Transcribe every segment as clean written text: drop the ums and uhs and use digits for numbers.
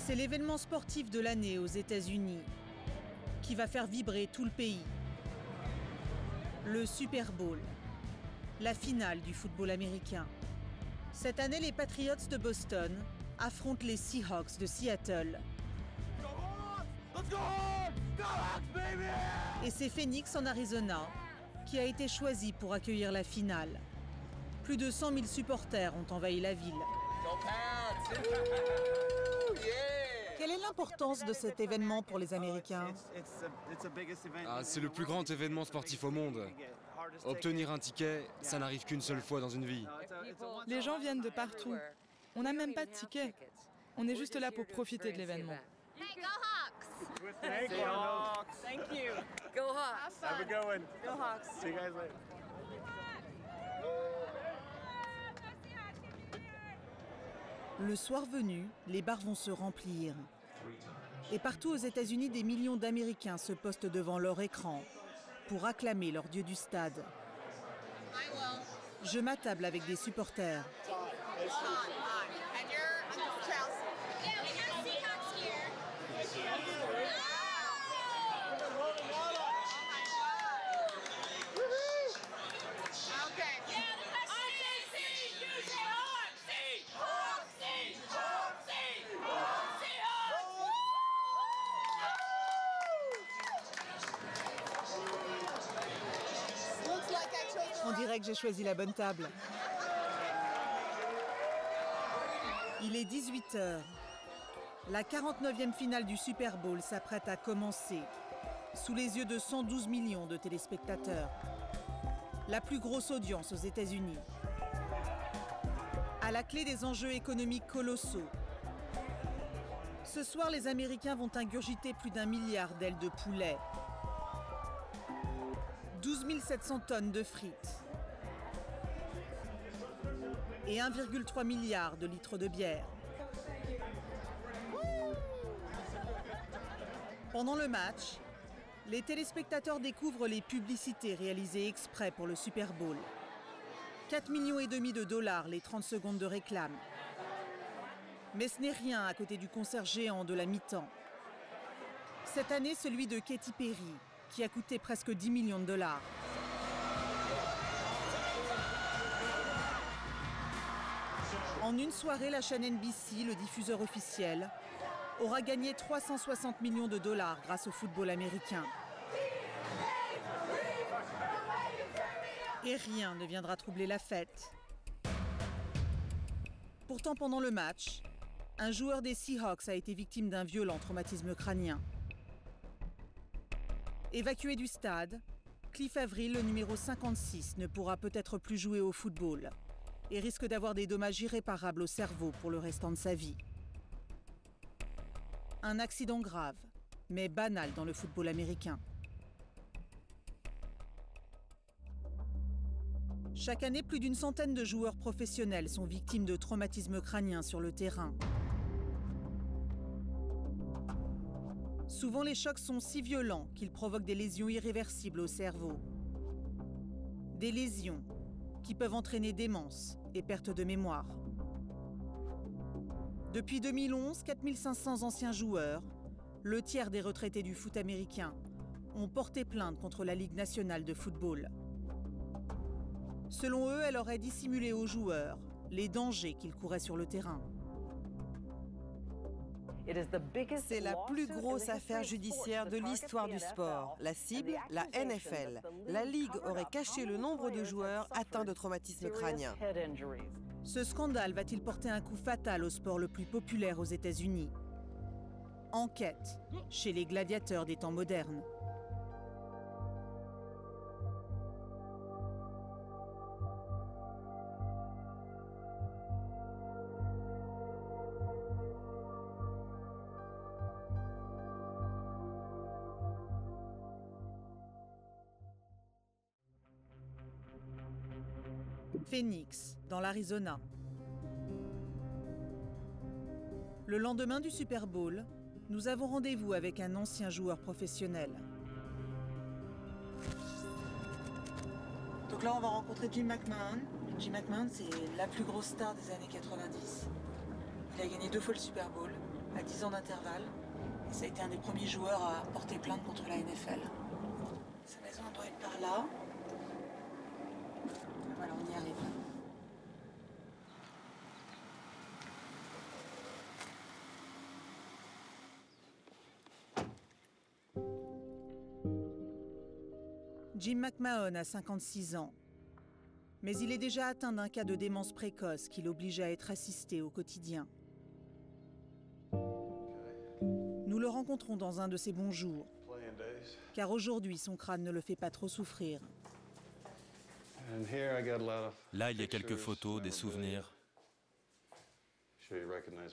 C'est l'événement sportif de l'année aux États-Unis qui va faire vibrer tout le pays. Le Super Bowl, la finale du football américain. Cette année, les Patriots de Boston affrontent les Seahawks de Seattle. Et c'est Phoenix en Arizona qui a été choisi pour accueillir la finale. Plus de 100 000 supporters ont envahi la ville. Quelle est l'importance de cet événement pour les Américains? C'est le plus grand événement sportif au monde. Obtenir un ticket, ça n'arrive qu'une seule fois dans une vie. Les gens viennent de partout. On n'a même pas de ticket. On est juste là pour profiter de l'événement. Hey, go Hawks! Thank you. Go Hawks! Have a good one. Go Hawks! See you guys later. Le soir venu, les bars vont se remplir. Et partout aux États-Unis, des millions d'Américains se postent devant leur écran pour acclamer leur dieu du stade. Je m'attable avec des supporters. On dirait que j'ai choisi la bonne table. Il est 18 h. La 49e finale du Super Bowl s'apprête à commencer, sous les yeux de 112 millions de téléspectateurs. La plus grosse audience aux États-Unis. À la clé des enjeux économiques colossaux. Ce soir, les Américains vont ingurgiter plus d'1 milliard d'ailes de poulet. 12 700 tonnes de frites. Et 1,3 milliard de litres de bière. Pendant le match, les téléspectateurs découvrent les publicités réalisées exprès pour le Super Bowl. 4,5 millions de dollars les 30 secondes de réclame. Mais ce n'est rien à côté du concert géant de la mi-temps. Cette année, celui de Katy Perry, qui a coûté presque 10 millions de dollars. En une soirée, la chaîne NBC, le diffuseur officiel, aura gagné 360 millions de dollars grâce au football américain. Et rien ne viendra troubler la fête. Pourtant, pendant le match, un joueur des Seahawks a été victime d'un violent traumatisme crânien. Évacué du stade, Cliff Avril, le numéro 56, ne pourra peut-être plus jouer au football et risque d'avoir des dommages irréparables au cerveau pour le restant de sa vie. Un accident grave, mais banal dans le football américain. Chaque année, plus d'une centaine de joueurs professionnels sont victimes de traumatismes crâniens sur le terrain. Souvent, les chocs sont si violents qu'ils provoquent des lésions irréversibles au cerveau. Des lésions qui peuvent entraîner démence et perte de mémoire. Depuis 2011, 4 500 anciens joueurs, le tiers des retraités du foot américain, ont porté plainte contre la Ligue nationale de football. Selon eux, elle aurait dissimulé aux joueurs les dangers qu'ils couraient sur le terrain. C'est la plus grosse affaire judiciaire de l'histoire du sport. La cible, la NFL. La Ligue aurait caché le nombre de joueurs atteints de traumatisme crânien. Ce scandale va-t-il porter un coup fatal au sport le plus populaire aux États-Unis? Enquête chez les gladiateurs des temps modernes. Phoenix, dans l'Arizona. Le lendemain du Super Bowl, nous avons rendez-vous avec un ancien joueur professionnel. Donc là, on va rencontrer Jim McMahon. Jim McMahon, c'est la plus grosse star des années 90. Il a gagné 2 fois le Super Bowl. à 10 ans d'intervalle. Ça a été un des premiers joueurs à porter plainte contre la NFL. Sa maison doit être par là. Voilà, on y arrive. Jim McMahon a 56 ans. Mais il est déjà atteint d'un cas de démence précoce qui l'oblige à être assisté au quotidien. Nous le rencontrons dans un de ses bons jours, car aujourd'hui, son crâne ne le fait pas trop souffrir. Là, il y a quelques photos, des souvenirs.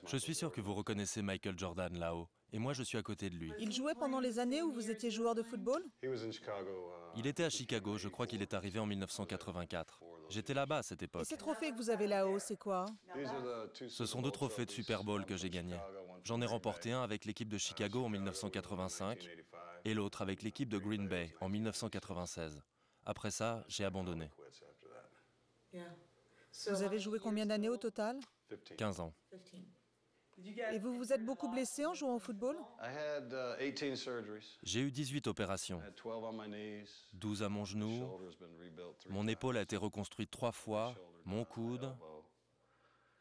Je suis sûr que vous reconnaissez Michael Jordan là-haut. Et moi, je suis à côté de lui. Il jouait pendant les années où vous étiez joueur de football? Il était à Chicago, je crois qu'il est arrivé en 1984. J'étais là-bas à cette Et époque. ces trophées que vous avez là-haut, c'est quoi? Ce sont 2 trophées de Super Bowl que j'ai gagnés. J'en ai remporté un avec l'équipe de Chicago en 1985 et l'autre avec l'équipe de Green Bay en 1996. Après ça, j'ai abandonné. Vous avez joué combien d'années au total? 15 ans. Et vous vous êtes beaucoup blessé en jouant au football? J'ai eu 18 opérations, 12 à mon genou, mon épaule a été reconstruite 3 fois, mon coude,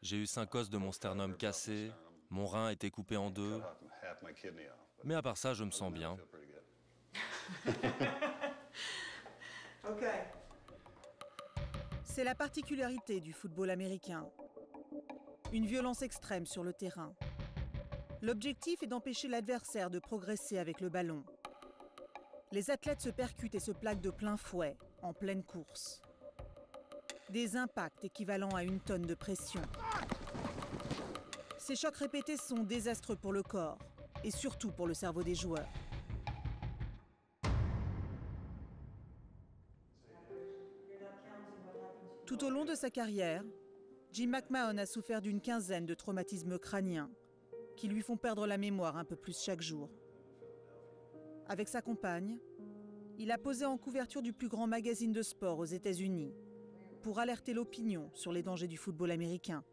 j'ai eu 5 os de mon sternum cassés, mon rein a été coupé en 2, mais à part ça, je me sens bien. C'est la particularité du football américain. Une violence extrême sur le terrain. L'objectif est d'empêcher l'adversaire de progresser avec le ballon. Les athlètes se percutent et se plaquent de plein fouet, en pleine course. Des impacts équivalents à 1 tonne de pression. Ces chocs répétés sont désastreux pour le corps, et surtout pour le cerveau des joueurs. Tout au long de sa carrière, Jim McMahon a souffert d'une quinzaine de traumatismes crâniens qui lui font perdre la mémoire un peu plus chaque jour. Avec sa compagne, il a posé en couverture du plus grand magazine de sport aux États-Unis pour alerter l'opinion sur les dangers du football américain.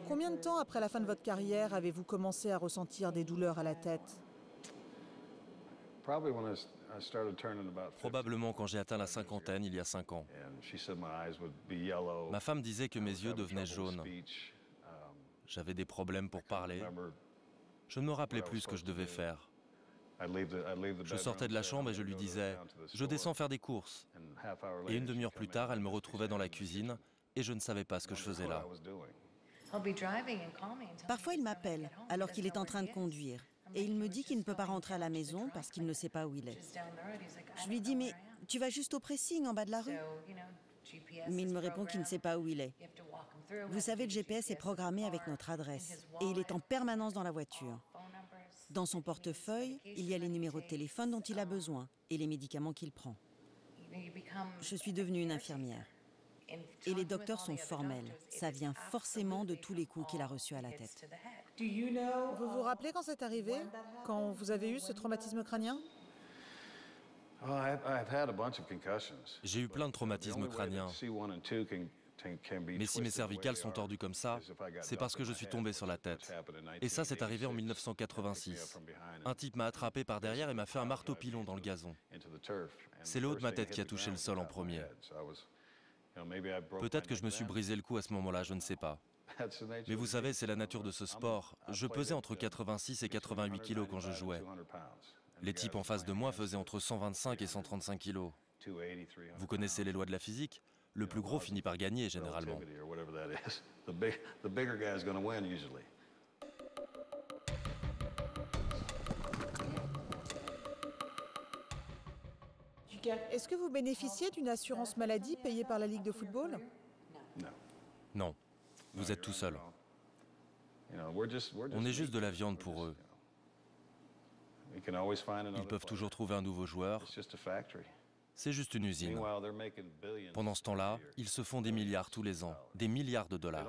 Combien de temps après la fin de votre carrière avez-vous commencé à ressentir des douleurs à la tête? Probablement quand j'ai atteint la cinquantaine, il y a 5 ans. Ma femme disait que mes yeux devenaient jaunes. J'avais des problèmes pour parler. Je ne me rappelais plus ce que je devais faire. Je sortais de la chambre et je lui disais « Je descends faire des courses ». Et 1 demi-heure plus tard, elle me retrouvait dans la cuisine et je ne savais pas ce que je faisais là. Parfois, il m'appelle alors qu'il est en train de conduire. Et il me dit qu'il ne peut pas rentrer à la maison parce qu'il ne sait pas où il est. Je lui dis « Mais tu vas juste au pressing en bas de la rue ?» Mais il me répond qu'il ne sait pas où il est. Vous savez, le GPS est programmé avec notre adresse et il est en permanence dans la voiture. Dans son portefeuille, il y a les numéros de téléphone dont il a besoin et les médicaments qu'il prend. Je suis devenue une infirmière. Et les docteurs sont formels. Ça vient forcément de tous les coups qu'il a reçus à la tête. Vous vous rappelez quand c'est arrivé? Quand vous avez eu ce traumatisme crânien? J'ai eu plein de traumatismes crâniens. Mais si mes cervicales sont tordues comme ça, c'est parce que je suis tombé sur la tête. Et ça, c'est arrivé en 1986. Un type m'a attrapé par derrière et m'a fait un marteau-pilon dans le gazon. C'est le haut de ma tête qui a touché le sol en premier. Peut-être que je me suis brisé le cou à ce moment-là, je ne sais pas. Mais vous savez, c'est la nature de ce sport. Je pesais entre 86 et 88 kilos quand je jouais. Les types en face de moi faisaient entre 125 et 135 kilos. Vous connaissez les lois de la physique? Le plus gros finit par gagner, généralement. Est-ce que vous bénéficiez d'une assurance maladie payée par la Ligue de football? Non. Vous êtes tout seul. On est juste de la viande pour eux. Ils peuvent toujours trouver un nouveau joueur. C'est juste une usine. Pendant ce temps-là, ils se font des milliards tous les ans, des milliards de dollars.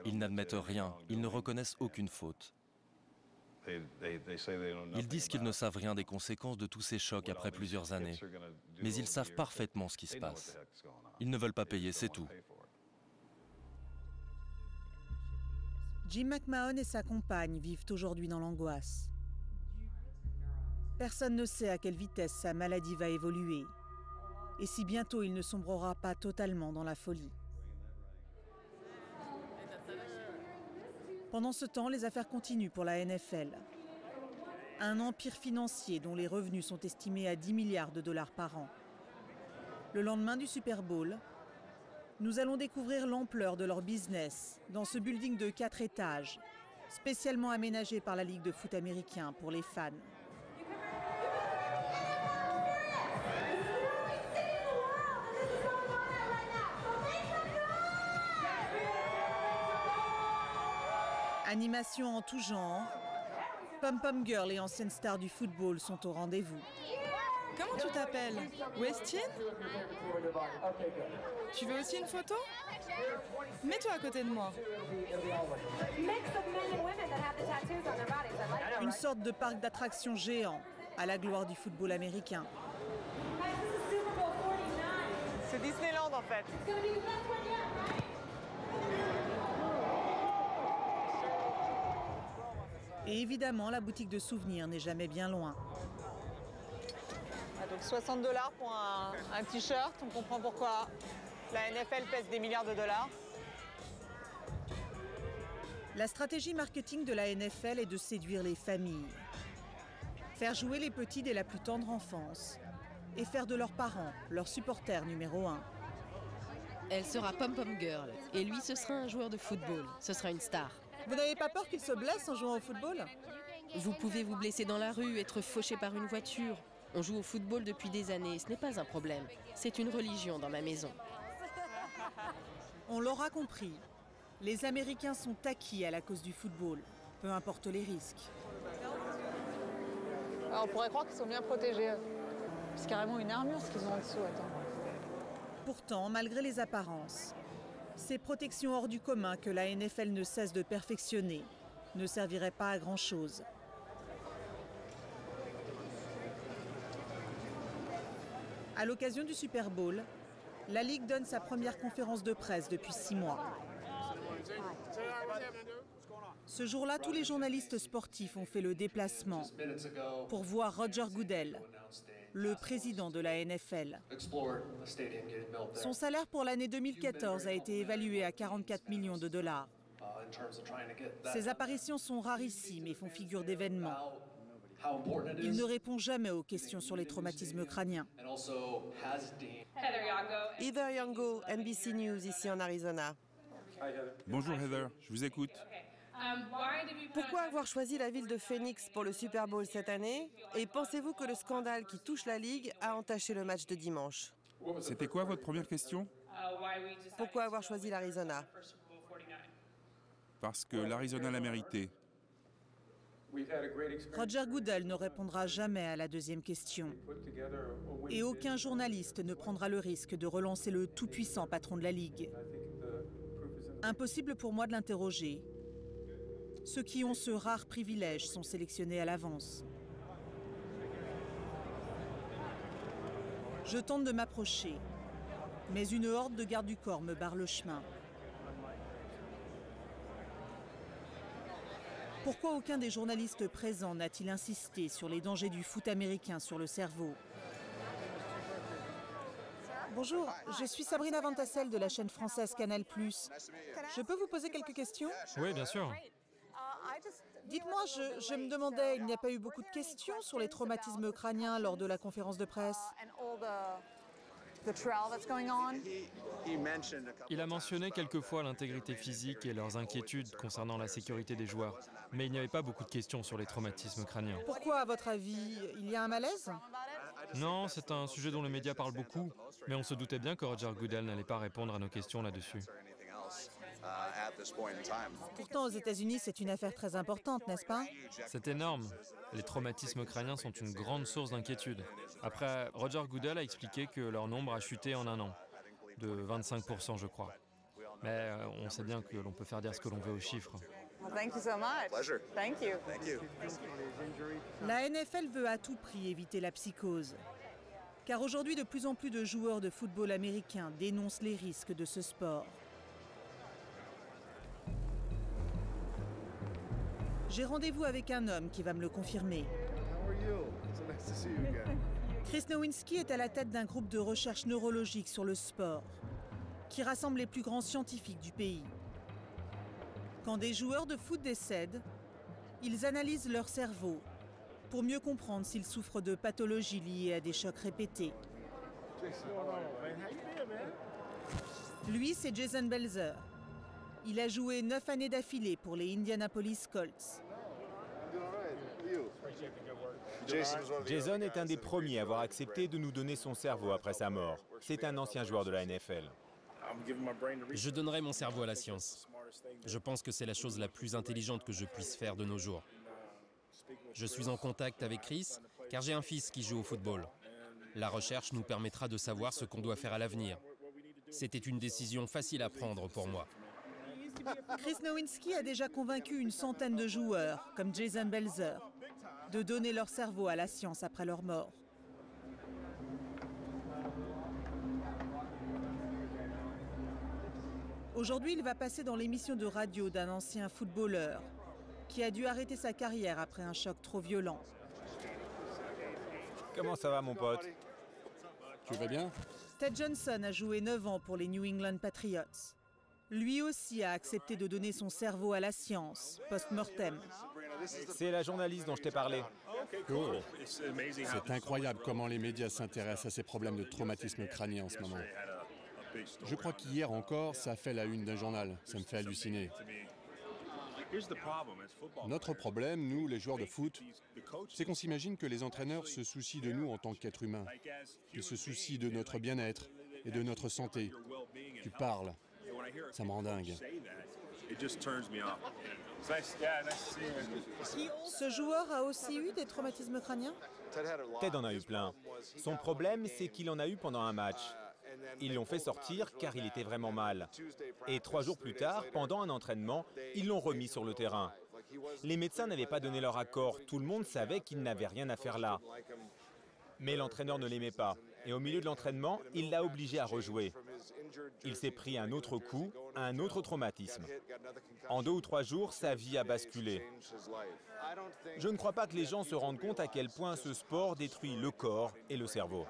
Ils n'admettent rien, ils ne reconnaissent aucune faute. Ils disent qu'ils ne savent rien des conséquences de tous ces chocs après plusieurs années. Mais ils savent parfaitement ce qui se passe. Ils ne veulent pas payer, c'est tout. Jim McMahon et sa compagne vivent aujourd'hui dans l'angoisse. Personne ne sait à quelle vitesse sa maladie va évoluer et si bientôt il ne sombrera pas totalement dans la folie. Pendant ce temps, les affaires continuent pour la NFL. Un empire financier dont les revenus sont estimés à 10 milliards de dollars par an. Le lendemain du Super Bowl, nous allons découvrir l'ampleur de leur business dans ce building de 4 étages, spécialement aménagé par la Ligue de foot américain pour les fans. Animation en tout genre, Pom-Pom Girl et anciennes stars du football sont au rendez-vous. Comment tu t'appelles? Westin? Tu veux aussi une photo? Mets-toi à côté de moi. Une sorte de parc d'attractions géant à la gloire du football américain. C'est Disneyland en fait. Et évidemment, la boutique de souvenirs n'est jamais bien loin. Ah, donc 60 $ pour un t-shirt, on comprend pourquoi la NFL pèse des milliards de dollars. La stratégie marketing de la NFL est de séduire les familles. Faire jouer les petits dès la plus tendre enfance et faire de leurs parents leurs supporters numéro 1. Elle sera Pom-Pom Girl et lui ce sera un joueur de football, ce sera une star. Vous n'avez pas peur qu'il se blesse en jouant au football? Vous pouvez vous blesser dans la rue, être fauché par une voiture. On joue au football depuis des années, ce n'est pas un problème. C'est une religion dans ma maison. On l'aura compris, les Américains sont acquis à la cause du football, peu importe les risques. Alors, on pourrait croire qu'ils sont bien protégés. C'est carrément une armure ce qu'ils ont en dessous. Attends. Pourtant, malgré les apparences, ces protections hors du commun que la NFL ne cesse de perfectionner ne serviraient pas à grand-chose. À l'occasion du Super Bowl, la Ligue donne sa première conférence de presse depuis 6 mois. Ce jour-là, tous les journalistes sportifs ont fait le déplacement pour voir Roger Goodell, le président de la NFL. Son salaire pour l'année 2014 a été évalué à 44 millions de dollars. Ses apparitions sont rarissimes et font figure d'événements. Il ne répond jamais aux questions sur les traumatismes crâniens. Heather Yango, NBC News, ici en Arizona. Bonjour Heather, je vous écoute. Pourquoi avoir choisi la ville de Phoenix pour le Super Bowl cette année? Et pensez-vous que le scandale qui touche la Ligue a entaché le match de dimanche? C'était quoi votre première question? Pourquoi avoir choisi l'Arizona? Parce que l'Arizona l'a mérité. Roger Goodell ne répondra jamais à la deuxième question. Et aucun journaliste ne prendra le risque de relancer le tout-puissant patron de la Ligue. Impossible pour moi de l'interroger. Ceux qui ont ce rare privilège sont sélectionnés à l'avance. Je tente de m'approcher, mais une horde de gardes du corps me barre le chemin. Pourquoi aucun des journalistes présents n'a-t-il insisté sur les dangers du foot américain sur le cerveau? Bonjour, je suis Sabrina Van Tassel de la chaîne française Canal+. Je peux vous poser quelques questions? Oui, bien sûr. Dites-moi, je me demandais, il n'y a pas eu beaucoup de questions sur les traumatismes crâniens lors de la conférence de presse? Il a mentionné quelquefois l'intégrité physique et leurs inquiétudes concernant la sécurité des joueurs, mais il n'y avait pas beaucoup de questions sur les traumatismes crâniens. Pourquoi, à votre avis, il y a un malaise? Non, c'est un sujet dont les médias parlent beaucoup, mais on se doutait bien que Roger Goodell n'allait pas répondre à nos questions là-dessus. Pourtant, aux États-Unis, c'est une affaire très importante, n'est-ce pas? C'est énorme. Les traumatismes crâniens sont une grande source d'inquiétude. Après, Roger Goodell a expliqué que leur nombre a chuté en un an, de 25%, je crois. Mais on sait bien que l'on peut faire dire ce que l'on veut aux chiffres. Thank you so much. Pleasure. Thank you. La NFL veut à tout prix éviter la psychose. Car aujourd'hui, de plus en plus de joueurs de football américain dénoncent les risques de ce sport. J'ai rendez-vous avec un homme qui va me le confirmer. Chris Nowinski est à la tête d'un groupe de recherche neurologique sur le sport qui rassemble les plus grands scientifiques du pays. Quand des joueurs de foot décèdent, ils analysent leur cerveau pour mieux comprendre s'ils souffrent de pathologies liées à des chocs répétés. Lui, c'est Jason Belzer. Il a joué 9 années d'affilée pour les Indianapolis Colts. Jason est un des premiers à avoir accepté de nous donner son cerveau après sa mort. C'est un ancien joueur de la NFL. Je donnerai mon cerveau à la science. Je pense que c'est la chose la plus intelligente que je puisse faire de nos jours. Je suis en contact avec Chris, car j'ai un fils qui joue au football. La recherche nous permettra de savoir ce qu'on doit faire à l'avenir. C'était une décision facile à prendre pour moi. Chris Nowinski a déjà convaincu une centaine de joueurs, comme Jason Belzer, de donner leur cerveau à la science après leur mort. Aujourd'hui, il va passer dans l'émission de radio d'un ancien footballeur qui a dû arrêter sa carrière après un choc trop violent. Comment ça va, mon pote? Tu vas bien? Ted Johnson a joué 9 ans pour les New England Patriots. Lui aussi a accepté de donner son cerveau à la science, post-mortem. C'est la journaliste dont je t'ai parlé. Cool. C'est incroyable comment les médias s'intéressent à ces problèmes de traumatisme crânien en ce moment. Je crois qu'hier encore, ça a fait la une d'un journal. Ça me fait halluciner. Notre problème, nous, les joueurs de foot, c'est qu'on s'imagine que les entraîneurs se soucient de nous en tant qu'êtres humains. Ils se soucient de notre bien-être et de notre santé. Tu parles. Ça me rend dingue. Ce joueur a aussi eu des traumatismes crâniens? Ted en a eu plein. Son problème, c'est qu'il en a eu pendant un match. Ils l'ont fait sortir car il était vraiment mal. Et 3 jours plus tard, pendant un entraînement, ils l'ont remis sur le terrain. Les médecins n'avaient pas donné leur accord. Tout le monde savait qu'il n'avait rien à faire là. Mais l'entraîneur ne l'aimait pas. Et au milieu de l'entraînement, il l'a obligé à rejouer. Il s'est pris un autre coup, un autre traumatisme. En 2 ou 3 jours, sa vie a basculé. Je ne crois pas que les gens se rendent compte à quel point ce sport détruit le corps et le cerveau.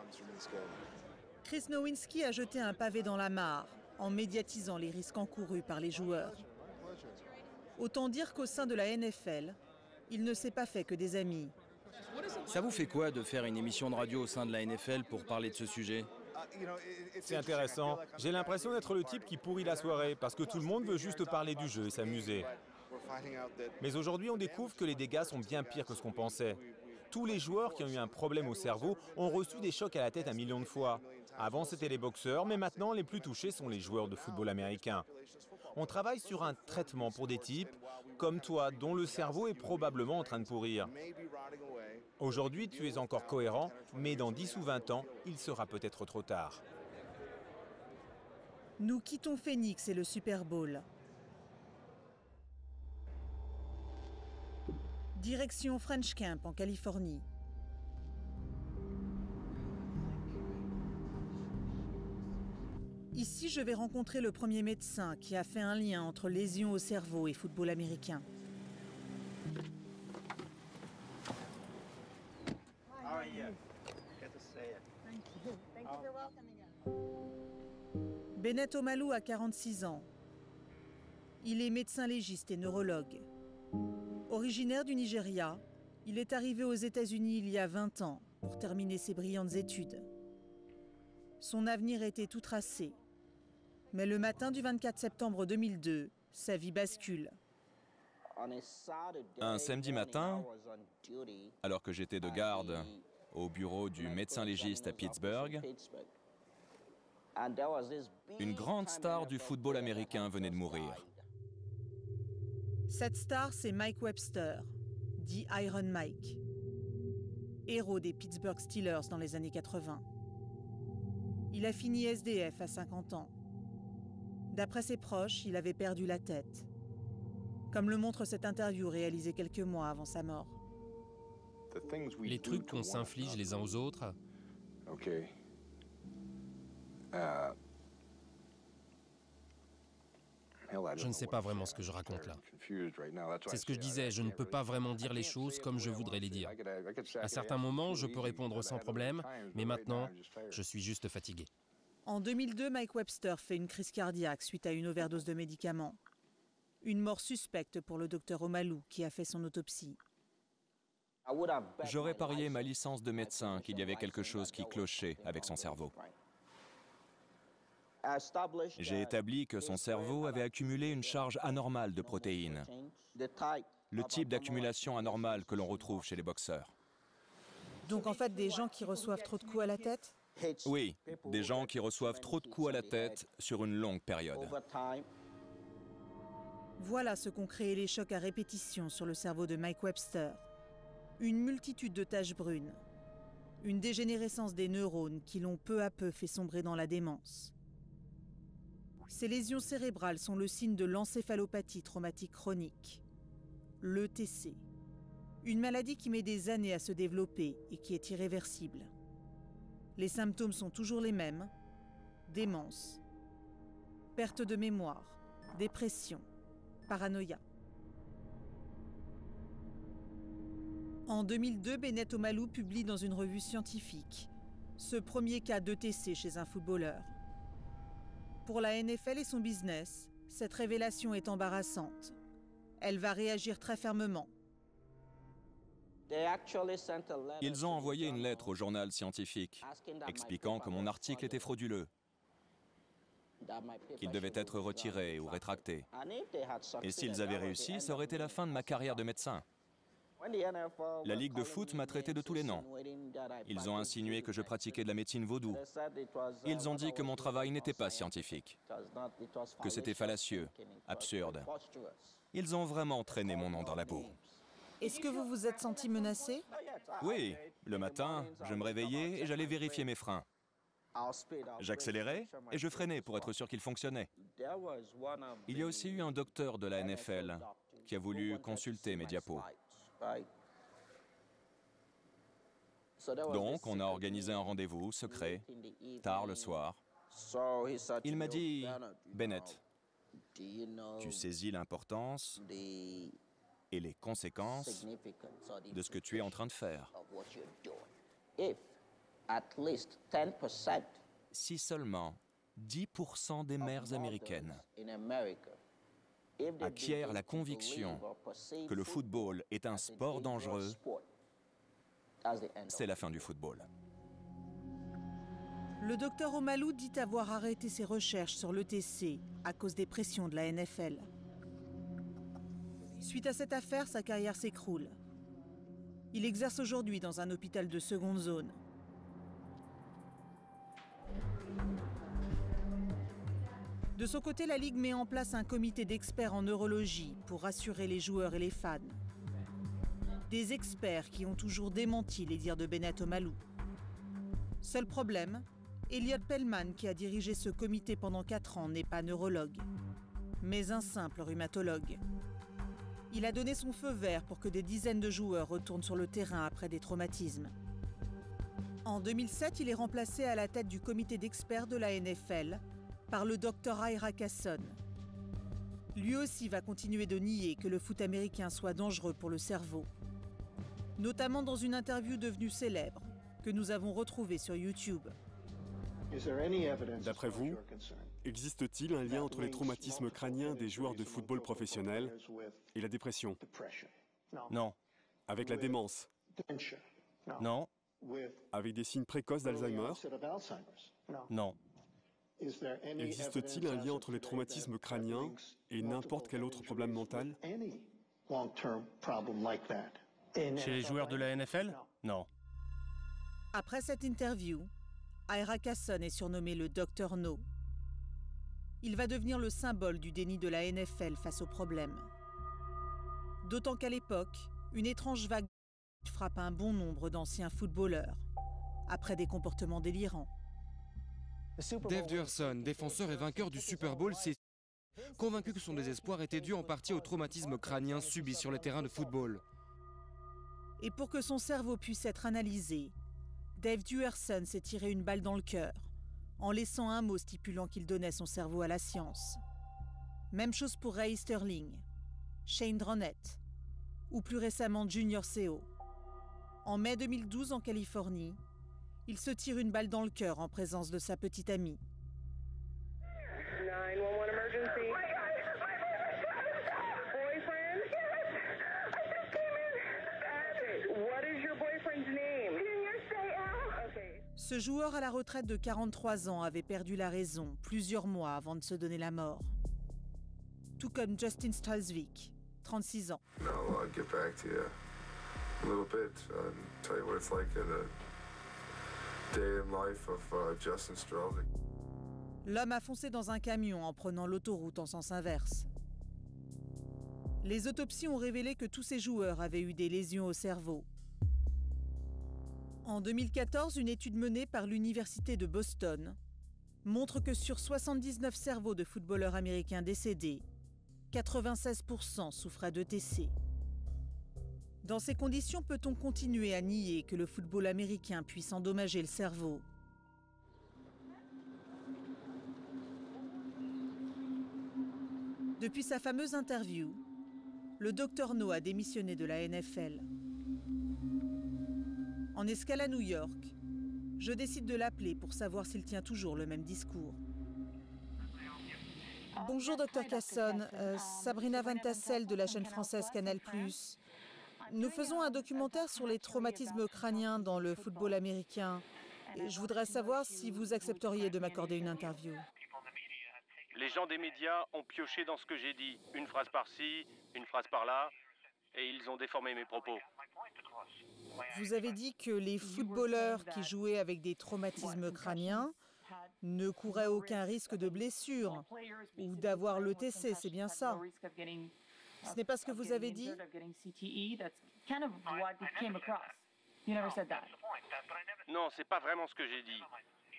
Chris Nowinski a jeté un pavé dans la mare en médiatisant les risques encourus par les joueurs. Autant dire qu'au sein de la NFL, il ne s'est pas fait que des amis. Ça vous fait quoi de faire une émission de radio au sein de la NFL pour parler de ce sujet? C'est intéressant. J'ai l'impression d'être le type qui pourrit la soirée parce que tout le monde veut juste parler du jeu et s'amuser. Mais aujourd'hui, on découvre que les dégâts sont bien pires que ce qu'on pensait. Tous les joueurs qui ont eu un problème au cerveau ont reçu des chocs à la tête 1 million de fois. Avant, c'était les boxeurs, mais maintenant, les plus touchés sont les joueurs de football américain. On travaille sur un traitement pour des types comme toi, dont le cerveau est probablement en train de pourrir. Aujourd'hui, tu es encore cohérent, mais dans 10 ou 20 ans, il sera peut-être trop tard. Nous quittons Phoenix et le Super Bowl. Direction French Camp en Californie. Ici, je vais rencontrer le premier médecin qui a fait un lien entre lésions au cerveau et football américain. Bennett Omalu a 46 ans. Il est médecin légiste et neurologue. Originaire du Nigeria, il est arrivé aux États-Unis il y a 20 ans pour terminer ses brillantes études. Son avenir était tout tracé. Mais le matin du 24 septembre 2002, sa vie bascule. Un samedi matin, alors que j'étais de garde au bureau du médecin légiste à Pittsburgh, une grande star du football américain venait de mourir. Cette star, c'est Mike Webster, dit Iron Mike, héros des Pittsburgh Steelers dans les années 80. Il a fini SDF à 50 ans. D'après ses proches, il avait perdu la tête, comme le montre cette interview réalisée quelques mois avant sa mort. Les trucs qu'on s'inflige les uns aux autres. Je ne sais pas vraiment ce que je raconte là. C'est ce que je disais, je ne peux pas vraiment dire les choses comme je voudrais les dire. À certains moments, je peux répondre sans problème, mais maintenant, je suis juste fatigué. En 2002, Mike Webster fait une crise cardiaque suite à une overdose de médicaments. Une mort suspecte pour le docteur Omalu qui a fait son autopsie. J'aurais parié ma licence de médecin qu'il y avait quelque chose qui clochait avec son cerveau. J'ai établi que son cerveau avait accumulé une charge anormale de protéines, le type d'accumulation anormale que l'on retrouve chez les boxeurs. Donc en fait, des gens qui reçoivent trop de coups à la tête? Oui, des gens qui reçoivent trop de coups à la tête sur une longue période. Voilà ce qu'ont créé les chocs à répétition sur le cerveau de Mike Webster. Une multitude de taches brunes. Une dégénérescence des neurones qui l'ont peu à peu fait sombrer dans la démence. Ces lésions cérébrales sont le signe de l'encéphalopathie traumatique chronique, l'ETC. Une maladie qui met des années à se développer et qui est irréversible. Les symptômes sont toujours les mêmes, démence, perte de mémoire, dépression, paranoïa. En 2002, Bennett Omalu publie dans une revue scientifique ce premier cas d'ETC chez un footballeur. Pour la NFL et son business, cette révélation est embarrassante. Elle va réagir très fermement. Ils ont envoyé une lettre au journal scientifique expliquant que mon article était frauduleux, qu'il devait être retiré ou rétracté. Et s'ils avaient réussi, ça aurait été la fin de ma carrière de médecin. La Ligue de foot m'a traité de tous les noms. Ils ont insinué que je pratiquais de la médecine vaudou. Ils ont dit que mon travail n'était pas scientifique, que c'était fallacieux, absurde. Ils ont vraiment traîné mon nom dans la boue. Est-ce que vous vous êtes senti menacé? Oui, le matin, je me réveillais et j'allais vérifier mes freins. J'accélérais et je freinais pour être sûr qu'ils fonctionnaient. Il y a aussi eu un docteur de la NFL qui a voulu consulter mes diapos. Donc, on a organisé un rendez-vous secret, tard le soir. Il m'a dit, Bennett, tu saisis l'importance et les conséquences de ce que tu es en train de faire. Si seulement 10% des mères américaines acquièrent la conviction que le football est un sport dangereux, c'est la fin du football. Le docteur Omalu dit avoir arrêté ses recherches sur l'ETC à cause des pressions de la NFL. Suite à cette affaire, sa carrière s'écroule. Il exerce aujourd'hui dans un hôpital de seconde zone. De son côté, la Ligue met en place un comité d'experts en neurologie pour rassurer les joueurs et les fans. Des experts qui ont toujours démenti les dires de Bennett Omalu. Seul problème, Elliot Pellman, qui a dirigé ce comité pendant 4 ans, n'est pas neurologue, mais un simple rhumatologue. Il a donné son feu vert pour que des dizaines de joueurs retournent sur le terrain après des traumatismes. En 2007, il est remplacé à la tête du comité d'experts de la NFL par le Dr Ira Kasson. Lui aussi va continuer de nier que le foot américain soit dangereux pour le cerveau. Notamment dans une interview devenue célèbre, que nous avons retrouvée sur YouTube. D'après vous, existe-t-il un lien entre les traumatismes crâniens des joueurs de football professionnels et la dépression? Non. Avec la démence? Non. Avec des signes précoces d'Alzheimer? Non. Existe-t-il un lien entre les traumatismes crâniens et n'importe quel autre problème mental? Chez les joueurs de la NFL? Non. Après cette interview, Ira Kasson est surnommé le Dr No. Il va devenir le symbole du déni de la NFL face au problème. D'autant qu'à l'époque, une étrange vague frappe un bon nombre d'anciens footballeurs, après des comportements délirants. Dave Duerson, défenseur et vainqueur du Super Bowl, s'est convaincu que son désespoir était dû en partie au traumatisme crânien subi sur les terrains de football. Et pour que son cerveau puisse être analysé, Dave Duerson s'est tiré une balle dans le cœur, en laissant un mot stipulant qu'il donnait son cerveau à la science. Même chose pour Ray Sterling, Shane Dronett ou plus récemment Junior Seau. En mai 2012 en Californie, il se tire une balle dans le cœur en présence de sa petite amie. 911 emergency. Boyfriend? What is your boyfriend's name? Okay. Ce joueur à la retraite de 43 ans avait perdu la raison plusieurs mois avant de se donner la mort. Tout comme Justin Stolzvik, 36 ans. I'll get back to you a little bit and tell you what it's like in a day in life of Justin Stolzvik. L'homme a foncé dans un camion en prenant l'autoroute en sens inverse. Les autopsies ont révélé que tous ces joueurs avaient eu des lésions au cerveau. En 2014, une étude menée par l'Université de Boston montre que sur 79 cerveaux de footballeurs américains décédés, 96% souffraient d'ETC. Dans ces conditions, peut-on continuer à nier que le football américain puisse endommager le cerveau ? Depuis sa fameuse interview, le Dr No a démissionné de la NFL. En escale à New York, je décide de l'appeler pour savoir s'il tient toujours le même discours. Bonjour Dr Casson, Sabrina Van Tassel de la chaîne française Canal+. Nous faisons un documentaire sur les traumatismes crâniens dans le football américain. Et je voudrais savoir si vous accepteriez de m'accorder une interview. Les gens des médias ont pioché dans ce que j'ai dit. Une phrase par-ci, une phrase par-là, et ils ont déformé mes propos. Vous avez dit que les footballeurs qui jouaient avec des traumatismes crâniens ne couraient aucun risque de blessure ou d'avoir l'ETC, c'est bien ça? Ce n'est pas ce que vous avez dit? Non, c'est pas vraiment ce que j'ai dit.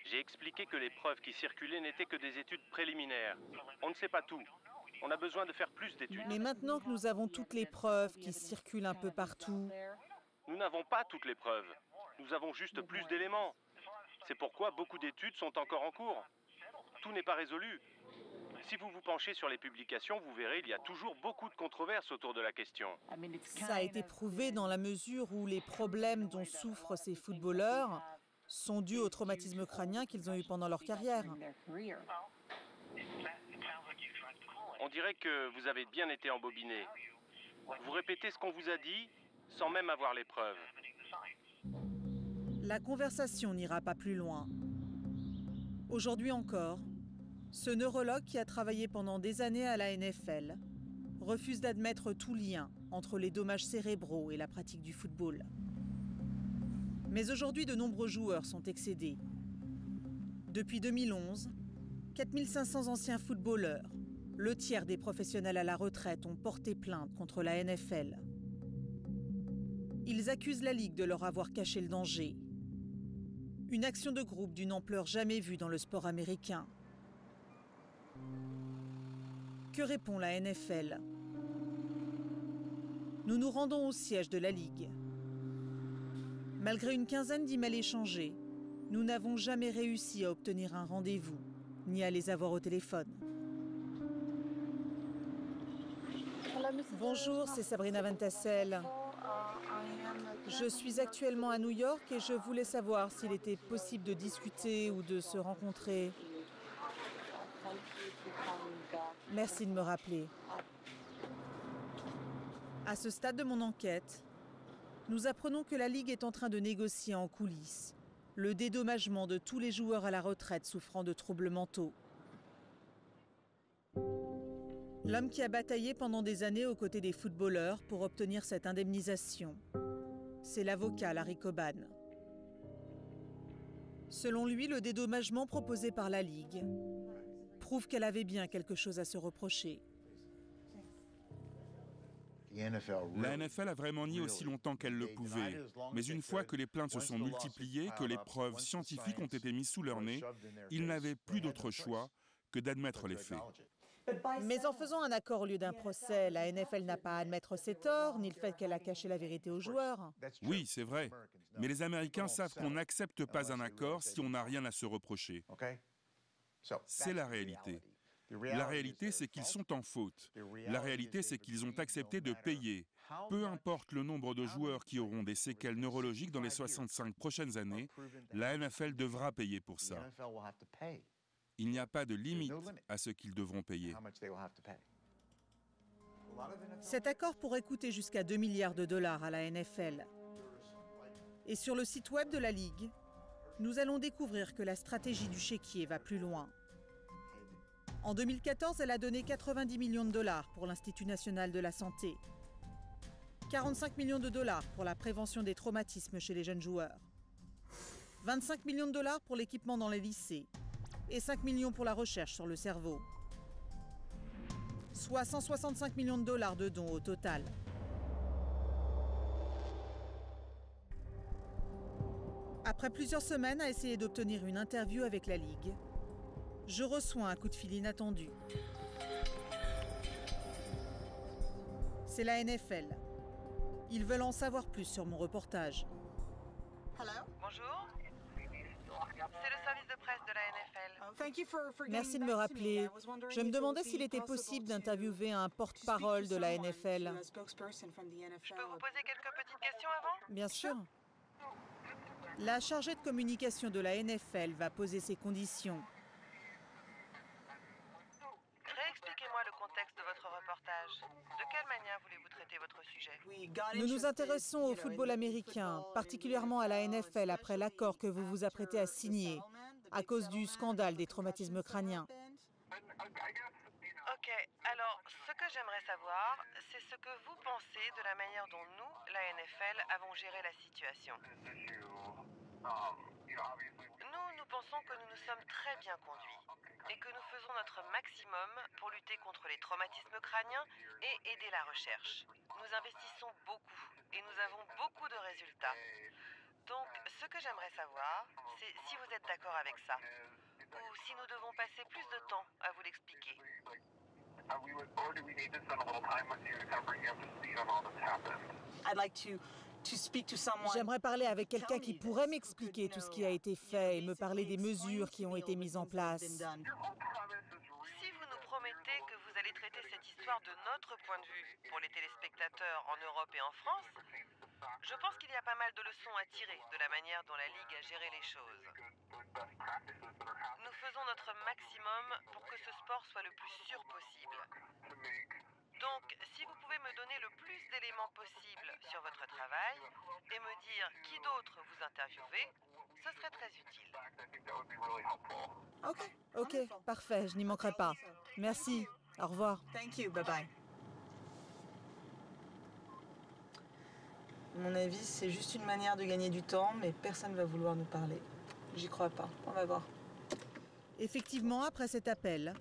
J'ai expliqué que les preuves qui circulaient n'étaient que des études préliminaires. On ne sait pas tout. On a besoin de faire plus d'études. Mais maintenant que nous avons toutes les preuves qui circulent un peu partout... Nous n'avons pas toutes les preuves. Nous avons juste plus d'éléments. C'est pourquoi beaucoup d'études sont encore en cours. Tout n'est pas résolu. Si vous vous penchez sur les publications, vous verrez, il y a toujours beaucoup de controverses autour de la question. Ça a été prouvé dans la mesure où les problèmes dont souffrent ces footballeurs sont dus au traumatisme crânien qu'ils ont eu pendant leur carrière. On dirait que vous avez bien été embobiné. Vous répétez ce qu'on vous a dit sans même avoir les preuves. La conversation n'ira pas plus loin. Aujourd'hui encore, ce neurologue qui a travaillé pendant des années à la NFL refuse d'admettre tout lien entre les dommages cérébraux et la pratique du football. Mais aujourd'hui, de nombreux joueurs sont excédés. Depuis 2011, 4500 anciens footballeurs, le tiers des professionnels à la retraite, ont porté plainte contre la NFL. Ils accusent la Ligue de leur avoir caché le danger. Une action de groupe d'une ampleur jamais vue dans le sport américain. Que répond la NFL? Nous nous rendons au siège de la Ligue. Malgré une quinzaine d'emails échangés, nous n'avons jamais réussi à obtenir un rendez-vous, ni à les avoir au téléphone. Bonjour, c'est Sabrina Van Tassel. Je suis actuellement à New York et je voulais savoir s'il était possible de discuter ou de se rencontrer. Merci de me rappeler. À ce stade de mon enquête, nous apprenons que la Ligue est en train de négocier en coulisses le dédommagement de tous les joueurs à la retraite souffrant de troubles mentaux. L'homme qui a bataillé pendant des années aux côtés des footballeurs pour obtenir cette indemnisation, c'est l'avocat Larry Coban. Selon lui, le dédommagement proposé par la Ligue prouve qu'elle avait bien quelque chose à se reprocher. La NFL a vraiment nié aussi longtemps qu'elle le pouvait. Mais une fois que les plaintes se sont multipliées, que les preuves scientifiques ont été mises sous leur nez, ils n'avaient plus d'autre choix que d'admettre les faits. Mais en faisant un accord au lieu d'un procès, la NFL n'a pas à admettre ses torts, ni le fait qu'elle a caché la vérité aux joueurs. Oui, c'est vrai. Mais les Américains savent qu'on n'accepte pas un accord si on n'a rien à se reprocher. C'est la réalité. La réalité, c'est qu'ils sont en faute. La réalité, c'est qu'ils ont accepté de payer. Peu importe le nombre de joueurs qui auront des séquelles neurologiques dans les 65 prochaines années, la NFL devra payer pour ça. Il n'y a pas de limite à ce qu'ils devront payer. Cet accord pourrait coûter jusqu'à 2 milliards de dollars à la NFL. Et sur le site web de la Ligue, nous allons découvrir que la stratégie du chéquier va plus loin. En 2014, elle a donné 90 millions de dollars pour l'Institut national de la santé, 45 millions de dollars pour la prévention des traumatismes chez les jeunes joueurs, 25 millions de dollars pour l'équipement dans les lycées et 5 millions pour la recherche sur le cerveau. Soit 165 millions de dollars de dons au total. Après plusieurs semaines à essayer d'obtenir une interview avec la Ligue, je reçois un coup de fil inattendu. C'est la NFL. Ils veulent en savoir plus sur mon reportage. Bonjour. C'est le service de presse de la NFL. Merci de me rappeler. Je me demandais s'il était possible d'interviewer un porte-parole de la NFL. Je peux vous poser quelques petites questions avant? Bien sûr. La chargée de communication de la NFL va poser ses conditions. Réexpliquez-moi le contexte de votre reportage. De quelle manière voulez-vous traiter votre sujet? Nous nous intéressons au football américain, particulièrement à la NFL après l'accord que vous vous apprêtez à signer, à cause du scandale des traumatismes crâniens. Ok, alors ce que j'aimerais savoir, c'est ce que vous pensez de la manière dont nous, la NFL, avons géré la situation. Nous pensons que nous nous sommes très bien conduits et que nous faisons notre maximum pour lutter contre les traumatismes crâniens et aider la recherche. Nous investissons beaucoup et nous avons beaucoup de résultats. Donc, ce que j'aimerais savoir, c'est si vous êtes d'accord avec ça ou si nous devons passer plus de temps à vous l'expliquer. J'aimerais parler avec quelqu'un qui pourrait m'expliquer tout ce qui a été fait et me parler des mesures qui ont été mises en place. Si vous nous promettez que vous allez traiter cette histoire de notre point de vue pour les téléspectateurs en Europe et en France, je pense qu'il y a pas mal de leçons à tirer de la manière dont la Ligue a géré les choses. Nous faisons notre maximum pour que ce sport soit le plus sûr possible. Donc, si vous pouvez me donner le plus d'éléments possibles sur votre travail et me dire qui d'autre vous interviewez, ce serait très utile. Ok, parfait, je n'y manquerai pas. Merci, au revoir. Thank you, bye bye. À mon avis, c'est juste une manière de gagner du temps, mais personne ne va vouloir nous parler. J'y crois pas, on va voir. Effectivement, après cet appel,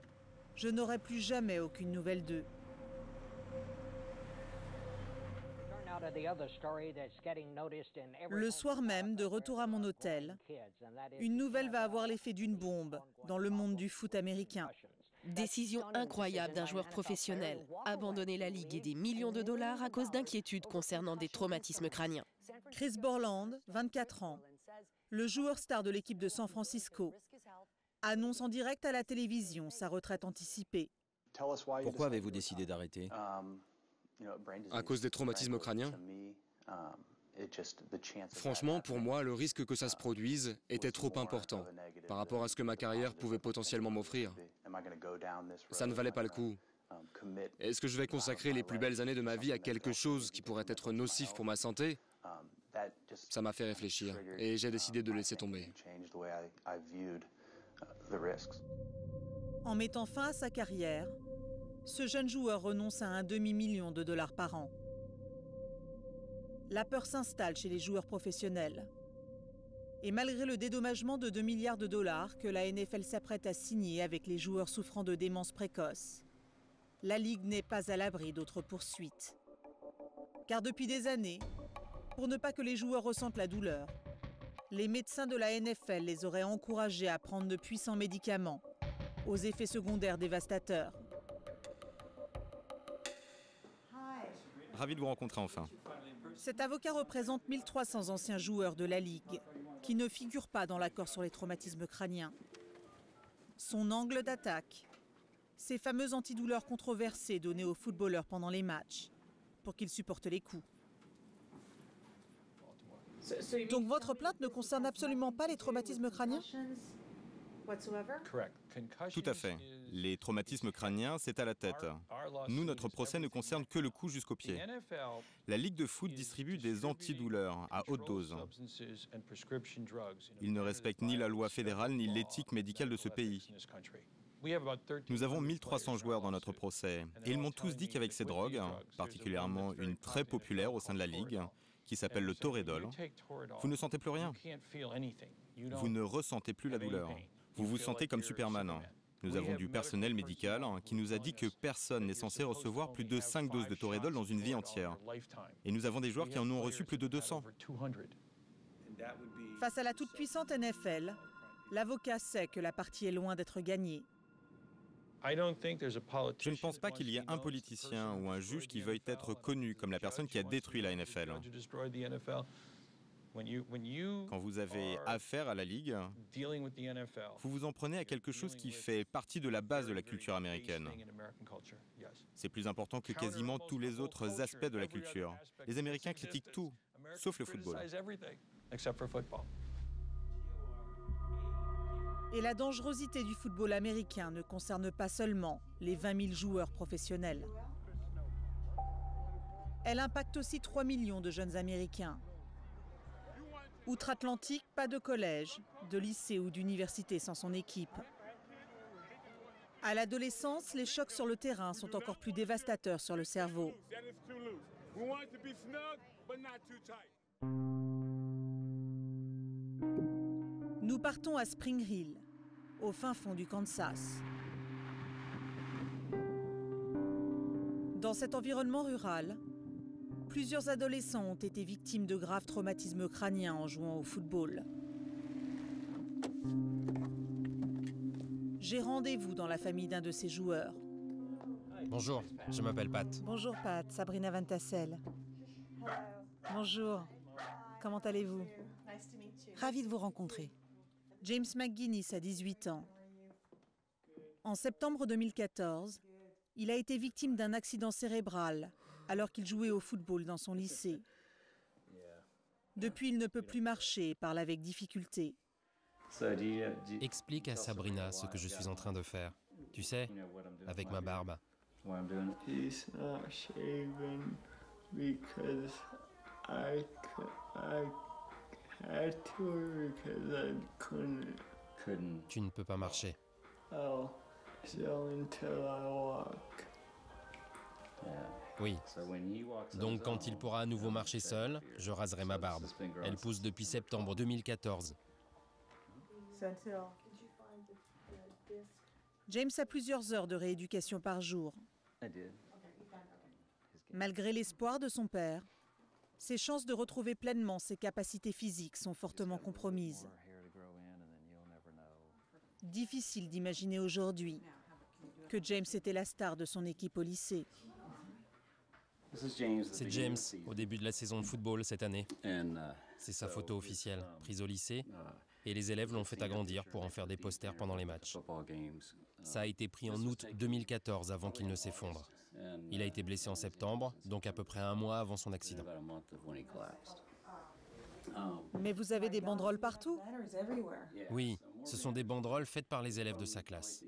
je n'aurai plus jamais aucune nouvelle d'eux. Le soir même, de retour à mon hôtel, une nouvelle va avoir l'effet d'une bombe dans le monde du foot américain. Décision incroyable d'un joueur professionnel. Abandonner la Ligue et des millions de dollars à cause d'inquiétudes concernant des traumatismes crâniens. Chris Borland, 24 ans, le joueur star de l'équipe de San Francisco, annonce en direct à la télévision sa retraite anticipée. Pourquoi avez-vous décidé d'arrêter ? À cause des traumatismes crâniens. Franchement, pour moi, le risque que ça se produise était trop important par rapport à ce que ma carrière pouvait potentiellement m'offrir. Ça ne valait pas le coup. Est-ce que je vais consacrer les plus belles années de ma vie à quelque chose qui pourrait être nocif pour ma santé ? Ça m'a fait réfléchir et j'ai décidé de laisser tomber. En mettant fin à sa carrière, ce jeune joueur renonce à un demi-million de dollars par an. La peur s'installe chez les joueurs professionnels. Et malgré le dédommagement de 2 milliards de dollars que la NFL s'apprête à signer avec les joueurs souffrant de démence précoce, la Ligue n'est pas à l'abri d'autres poursuites. Car depuis des années, pour ne pas que les joueurs ressentent la douleur, les médecins de la NFL les auraient encouragés à prendre de puissants médicaments, aux effets secondaires dévastateurs. Ravi de vous rencontrer enfin. Cet avocat représente 1300 anciens joueurs de la Ligue qui ne figurent pas dans l'accord sur les traumatismes crâniens. Son angle d'attaque, Ces fameux antidouleurs controversées données aux footballeurs pendant les matchs, pour qu'ils supportent les coups. Donc votre plainte ne concerne absolument pas les traumatismes crâniens? Tout à fait. Les traumatismes crâniens, c'est à la tête. Nous, notre procès ne concerne que le cou jusqu'au pied. La Ligue de foot distribue des antidouleurs à haute dose. Ils ne respectent ni la loi fédérale ni l'éthique médicale de ce pays. Nous avons 1300 joueurs dans notre procès et ils m'ont tous dit qu'avec ces drogues, particulièrement une très populaire au sein de la Ligue, qui s'appelle le Toradol, vous ne sentez plus rien. Vous ne ressentez plus la douleur. Vous vous sentez comme Superman. Nous avons du personnel médical qui nous a dit que personne n'est censé recevoir plus de 5 doses de Toradol dans une vie entière. Et nous avons des joueurs qui en ont reçu plus de 200. Face à la toute-puissante NFL, l'avocat sait que la partie est loin d'être gagnée. Je ne pense pas qu'il y ait un politicien ou un juge qui veuille être connu comme la personne qui a détruit la NFL. Quand vous avez affaire à la Ligue, vous vous en prenez à quelque chose qui fait partie de la base de la culture américaine. C'est plus important que quasiment tous les autres aspects de la culture. Les Américains critiquent tout, sauf le football. Et la dangerosité du football américain ne concerne pas seulement les 20 000 joueurs professionnels. Elle impacte aussi 3 millions de jeunes Américains. Outre-Atlantique, pas de collège, de lycée ou d'université sans son équipe. À l'adolescence, les chocs sur le terrain sont encore plus dévastateurs sur le cerveau. Nous partons à Spring Hill, au fin fond du Kansas. Dans cet environnement rural, plusieurs adolescents ont été victimes de graves traumatismes crâniens en jouant au football. J'ai rendez-vous dans la famille d'un de ces joueurs. Bonjour, je m'appelle Pat. Bonjour Pat, Sabrina Van Tassel. Bonjour, comment allez-vous? Ravi de vous rencontrer. James McGuinness a 18 ans. En septembre 2014, il a été victime d'un accident cérébral alors qu'il jouait au football dans son lycée. Depuis, il ne peut plus marcher et parle avec difficulté. Explique à Sabrina ce que je suis en train de faire. Tu sais, avec ma barbe. He's not shaven because I had to because I couldn't. Tu ne peux pas marcher. Oh, so until I walk. Oui. Donc quand il pourra à nouveau marcher seul, je raserai ma barbe. Elle pousse depuis septembre 2014. James a plusieurs heures de rééducation par jour. Malgré l'espoir de son père, ses chances de retrouver pleinement ses capacités physiques sont fortement compromises. Difficile d'imaginer aujourd'hui que James était la star de son équipe au lycée. C'est James, au début de la saison de football cette année. C'est sa photo officielle, prise au lycée, et les élèves l'ont fait agrandir pour en faire des posters pendant les matchs. Ça a été pris en août 2014 avant qu'il ne s'effondre. Il a été blessé en septembre, donc à peu près un mois avant son accident. Mais vous avez des banderoles partout? Oui, ce sont des banderoles faites par les élèves de sa classe.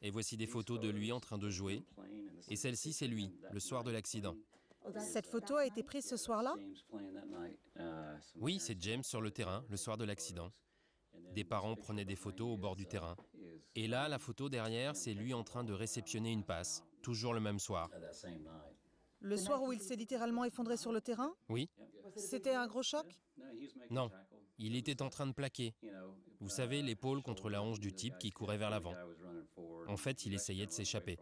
Et voici des photos de lui en train de jouer. Et celle-ci, c'est lui, le soir de l'accident. Cette photo a été prise ce soir-là? Oui, c'est James sur le terrain, le soir de l'accident. Des parents prenaient des photos au bord du terrain. Et là, la photo derrière, c'est lui en train de réceptionner une passe, toujours le même soir. Le soir où il s'est littéralement effondré sur le terrain? Oui. C'était un gros choc? Non, il était en train de plaquer. Vous savez, l'épaule contre la hanche du type qui courait vers l'avant. En fait, il essayait de s'échapper.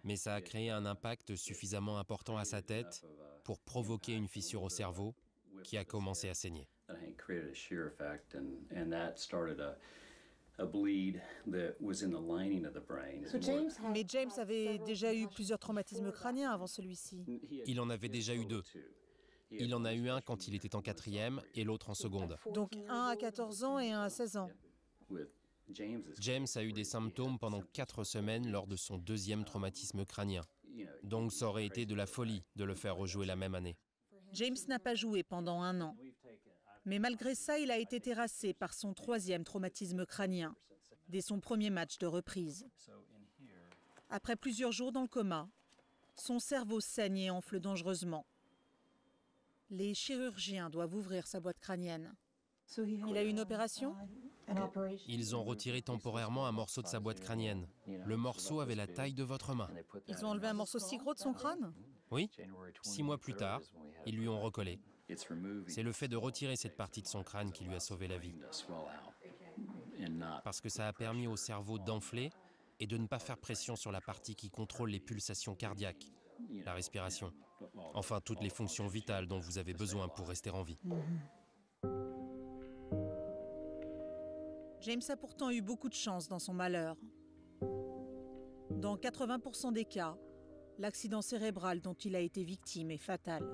Mais ça a créé un impact suffisamment important à sa tête pour provoquer une fissure au cerveau qui a commencé à saigner. Mais James avait déjà eu plusieurs traumatismes crâniens avant celui-ci. Il en avait déjà eu 2. Il en a eu un quand il était en 4e et l'autre en seconde. Donc un à 14 ans et un à 16 ans. James a eu des symptômes pendant 4 semaines lors de son 2e traumatisme crânien. Donc ça aurait été de la folie de le faire rejouer la même année. James n'a pas joué pendant 1 an. Mais malgré ça, il a été terrassé par son 3e traumatisme crânien, dès son premier match de reprise. Après plusieurs jours dans le coma, son cerveau saigne et enfle dangereusement. Les chirurgiens doivent ouvrir sa boîte crânienne. Il a eu une opération? Ils ont retiré temporairement un morceau de sa boîte crânienne. Le morceau avait la taille de votre main. Ils ont enlevé un morceau si gros de son crâne? Oui, 6 mois plus tard, ils lui ont recollé. C'est le fait de retirer cette partie de son crâne qui lui a sauvé la vie. Parce que ça a permis au cerveau d'enfler et de ne pas faire pression sur la partie qui contrôle les pulsations cardiaques, la respiration. Enfin, toutes les fonctions vitales dont vous avez besoin pour rester en vie. James a pourtant eu beaucoup de chance dans son malheur. Dans 80% des cas, l'accident cérébral dont il a été victime est fatal.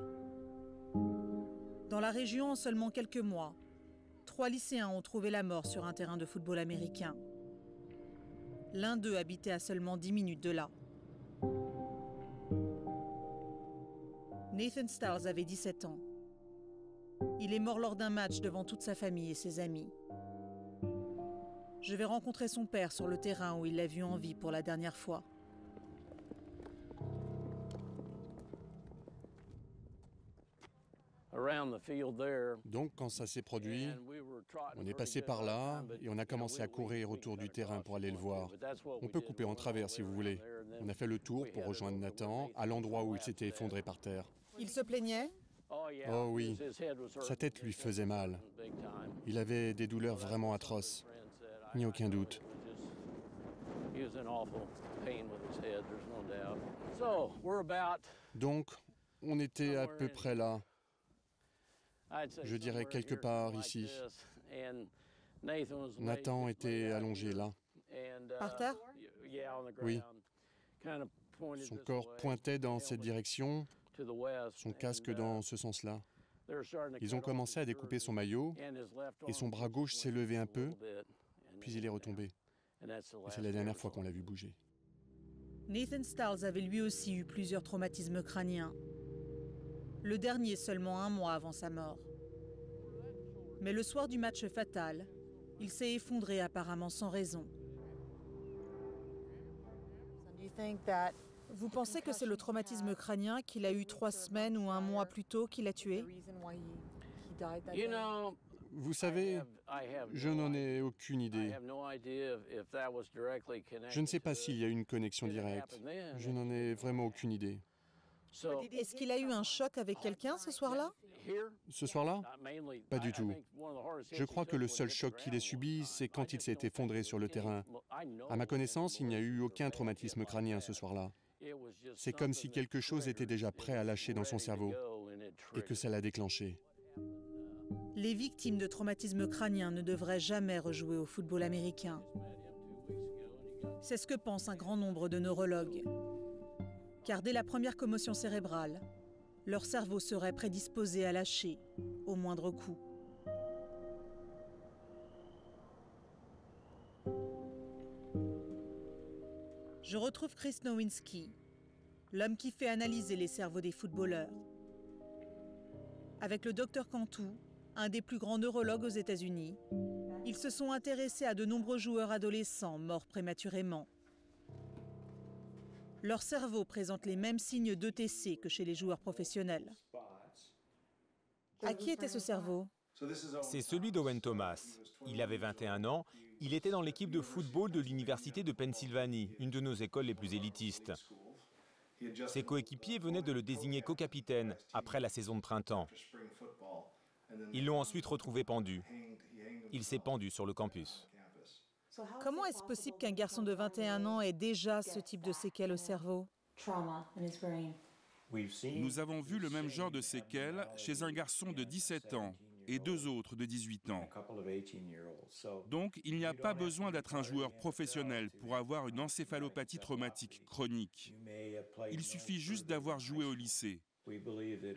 Dans la région, en seulement quelques mois, 3 lycéens ont trouvé la mort sur un terrain de football américain. L'un d'eux habitait à seulement 10 minutes de là. Nathan Stiles avait 17 ans. Il est mort lors d'un match devant toute sa famille et ses amis. Je vais rencontrer son père sur le terrain où il l'a vu en vie pour la dernière fois. Donc quand ça s'est produit, on est passé par là et on a commencé à courir autour du terrain pour aller le voir. On peut couper en travers si vous voulez. On a fait le tour pour rejoindre Nathan à l'endroit où il s'était effondré par terre. Il se plaignait? Oh oui, sa tête lui faisait mal. Il avait des douleurs vraiment atroces. Il n'y a aucun doute. Donc, on était à peu près là. Je dirais quelque part ici. Nathan était allongé là. Par terre? Oui. Son corps pointait dans cette direction, son casque dans ce sens-là. Ils ont commencé à découper son maillot et son bras gauche s'est levé un peu, puis il est retombé. Et c'est la dernière fois qu'on l'a vu bouger. Nathan Stiles avait lui aussi eu plusieurs traumatismes crâniens. Le dernier seulement 1 mois avant sa mort. Mais le soir du match fatal, il s'est effondré apparemment sans raison. Vous pensez que c'est le traumatisme crânien qu'il a eu 3 semaines ou 1 mois plus tôt qui l'a tué? Vous savez, je n'en ai aucune idée. Je ne sais pas s'il y a une connexion directe. Je n'en ai vraiment aucune idée. Est-ce qu'il a eu un choc avec quelqu'un ce soir-là? Ce soir-là? Pas du tout. Je crois que le seul choc qu'il ait subi, c'est quand il s'est effondré sur le terrain. À ma connaissance, il n'y a eu aucun traumatisme crânien ce soir-là. C'est comme si quelque chose était déjà prêt à lâcher dans son cerveau et que ça l'a déclenché. Les victimes de traumatismes crâniens ne devraient jamais rejouer au football américain. C'est ce que pense un grand nombre de neurologues. Car dès la première commotion cérébrale, leur cerveau serait prédisposé à lâcher au moindre coup. Je retrouve Chris Nowinski, l'homme qui fait analyser les cerveaux des footballeurs. Avec le Dr Cantu, un des plus grands neurologues aux États-Unis, ils se sont intéressés à de nombreux joueurs adolescents morts prématurément. Leur cerveau présente les mêmes signes d'ETC que chez les joueurs professionnels. À qui était ce cerveau? C'est celui d'Owen Thomas. Il avait 21 ans. Il était dans l'équipe de football de l'Université de Pennsylvanie, une de nos écoles les plus élitistes. Ses coéquipiers venaient de le désigner co-capitaine après la saison de printemps. Ils l'ont ensuite retrouvé pendu. Il s'est pendu sur le campus. Comment est-ce possible qu'un garçon de 21 ans ait déjà ce type de séquelles au cerveau? Nous avons vu le même genre de séquelles chez un garçon de 17 ans et 2 autres de 18 ans. Donc, il n'y a pas besoin d'être un joueur professionnel pour avoir une encéphalopathie traumatique chronique. Il suffit juste d'avoir joué au lycée.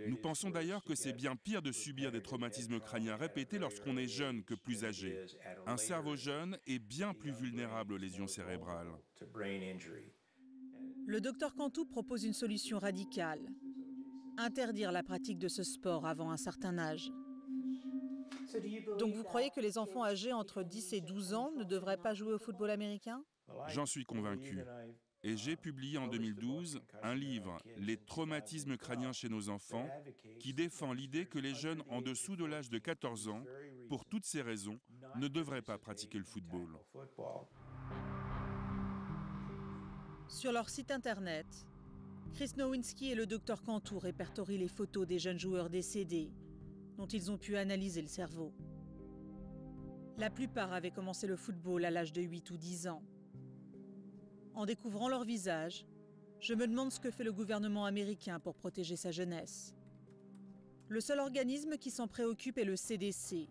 Nous pensons d'ailleurs que c'est bien pire de subir des traumatismes crâniens répétés lorsqu'on est jeune que plus âgé. Un cerveau jeune est bien plus vulnérable aux lésions cérébrales. Le docteur Cantu propose une solution radicale. Interdire la pratique de ce sport avant un certain âge. Donc vous croyez que les enfants âgés entre 10 et 12 ans ne devraient pas jouer au football américain? J'en suis convaincu. Et j'ai publié en 2012 un livre, Les traumatismes crâniens chez nos enfants, qui défend l'idée que les jeunes en dessous de l'âge de 14 ans, pour toutes ces raisons, ne devraient pas pratiquer le football. Sur leur site internet, Chris Nowinski et le docteur Cantu répertorient les photos des jeunes joueurs décédés dont ils ont pu analyser le cerveau. La plupart avaient commencé le football à l'âge de 8 ou 10 ans. En découvrant leur visage, je me demande ce que fait le gouvernement américain pour protéger sa jeunesse. Le seul organisme qui s'en préoccupe est le CDC,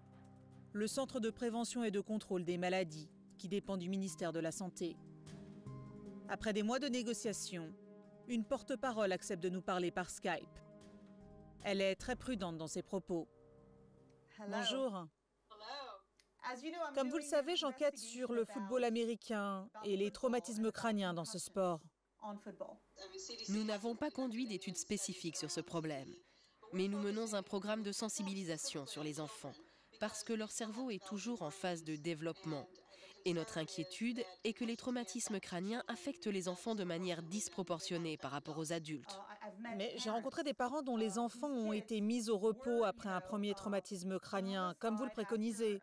le Centre de prévention et de contrôle des maladies, qui dépend du ministère de la Santé. Après des mois de négociations, une porte-parole accepte de nous parler par Skype. Elle est très prudente dans ses propos. Bonjour. Comme vous le savez, j'enquête sur le football américain et les traumatismes crâniens dans ce sport. Nous n'avons pas conduit d'études spécifiques sur ce problème, mais nous menons un programme de sensibilisation sur les enfants, parce que leur cerveau est toujours en phase de développement. Et notre inquiétude est que les traumatismes crâniens affectent les enfants de manière disproportionnée par rapport aux adultes. Mais j'ai rencontré des parents dont les enfants ont été mis au repos après un premier traumatisme crânien, comme vous le préconisez.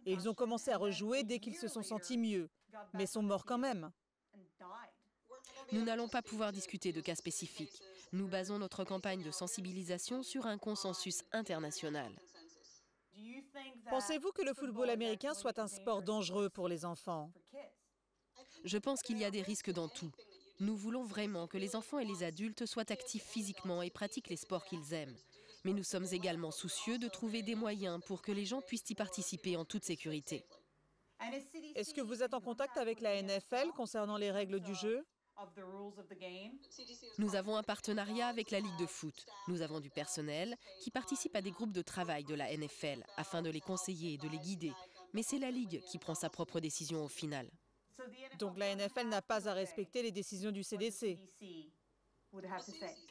Et ils ont commencé à rejouer dès qu'ils se sont sentis mieux, mais sont morts quand même. Nous n'allons pas pouvoir discuter de cas spécifiques. Nous basons notre campagne de sensibilisation sur un consensus international. Pensez-vous que le football américain soit un sport dangereux pour les enfants? Je pense qu'il y a des risques dans tout. Nous voulons vraiment que les enfants et les adultes soient actifs physiquement et pratiquent les sports qu'ils aiment. Mais nous sommes également soucieux de trouver des moyens pour que les gens puissent y participer en toute sécurité. Est-ce que vous êtes en contact avec la NFL concernant les règles du jeu? Nous avons un partenariat avec la Ligue de foot. Nous avons du personnel qui participe à des groupes de travail de la NFL afin de les conseiller et de les guider. Mais c'est la Ligue qui prend sa propre décision au final. Donc la NFL n'a pas à respecter les décisions du CDC.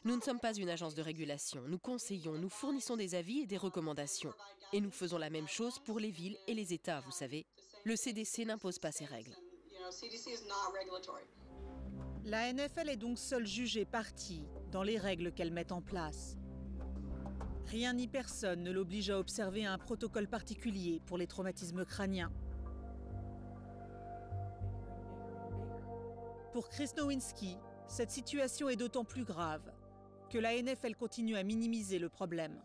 Nous ne sommes pas une agence de régulation. Nous conseillons, nous fournissons des avis et des recommandations. Et nous faisons la même chose pour les villes et les États, vous savez. Le CDC n'impose pas ces règles. La NFL est donc seule jugée partie dans les règles qu'elle met en place. Rien ni personne ne l'oblige à observer un protocole particulier pour les traumatismes crâniens. Pour Chris Nowinski, cette situation est d'autant plus grave que la NFL continue à minimiser le problème.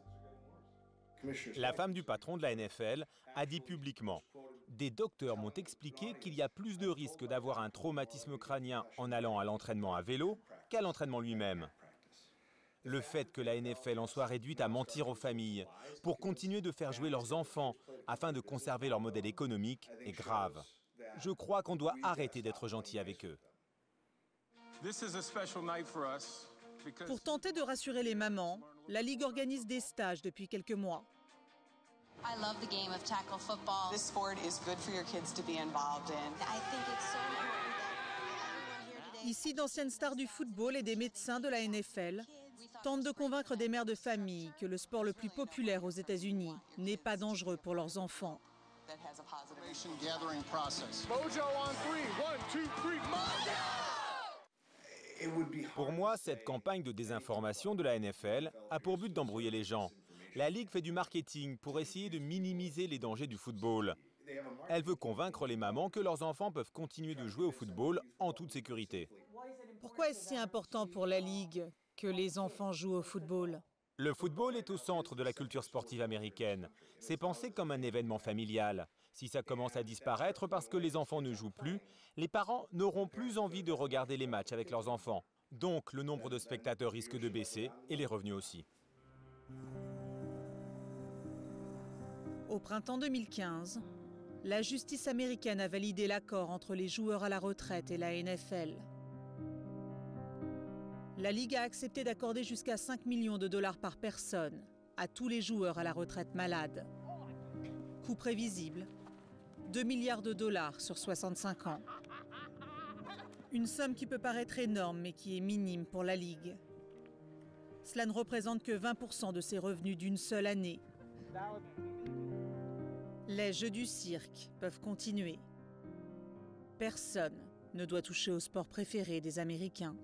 La femme du patron de la NFL a dit publiquement « Des docteurs m'ont expliqué qu'il y a plus de risques d'avoir un traumatisme crânien en allant à l'entraînement à vélo qu'à l'entraînement lui-même. » Le fait que la NFL en soit réduite à mentir aux familles pour continuer de faire jouer leurs enfants afin de conserver leur modèle économique est grave. Je crois qu'on doit arrêter d'être gentil avec eux. Pour tenter de rassurer les mamans, la Ligue organise des stages depuis quelques mois. I love the game of tackle football. This sport is good for your kids to be involved in. I think it's so important that everyone here today. Ici, d'anciennes stars du football et des médecins de la NFL tentent de convaincre des mères de famille que le sport le plus populaire aux États-Unis n'est pas dangereux pour leurs enfants. Pour moi, cette campagne de désinformation de la NFL a pour but d'embrouiller les gens. La Ligue fait du marketing pour essayer de minimiser les dangers du football. Elle veut convaincre les mamans que leurs enfants peuvent continuer de jouer au football en toute sécurité. Pourquoi est-ce si important pour la Ligue que les enfants jouent au football? Le football est au centre de la culture sportive américaine. C'est pensé comme un événement familial. Si ça commence à disparaître parce que les enfants ne jouent plus, les parents n'auront plus envie de regarder les matchs avec leurs enfants. Donc, le nombre de spectateurs risque de baisser et les revenus aussi. Au printemps 2015, la justice américaine a validé l'accord entre les joueurs à la retraite et la NFL. La Ligue a accepté d'accorder jusqu'à 5 millions de dollars par personne à tous les joueurs à la retraite malade. Coût prévisible, 2 milliards de dollars sur 65 ans. Une somme qui peut paraître énorme mais qui est minime pour la Ligue. Cela ne représente que 20% de ses revenus d'une seule année. Les jeux du cirque peuvent continuer. Personne ne doit toucher au sport préféré des Américains.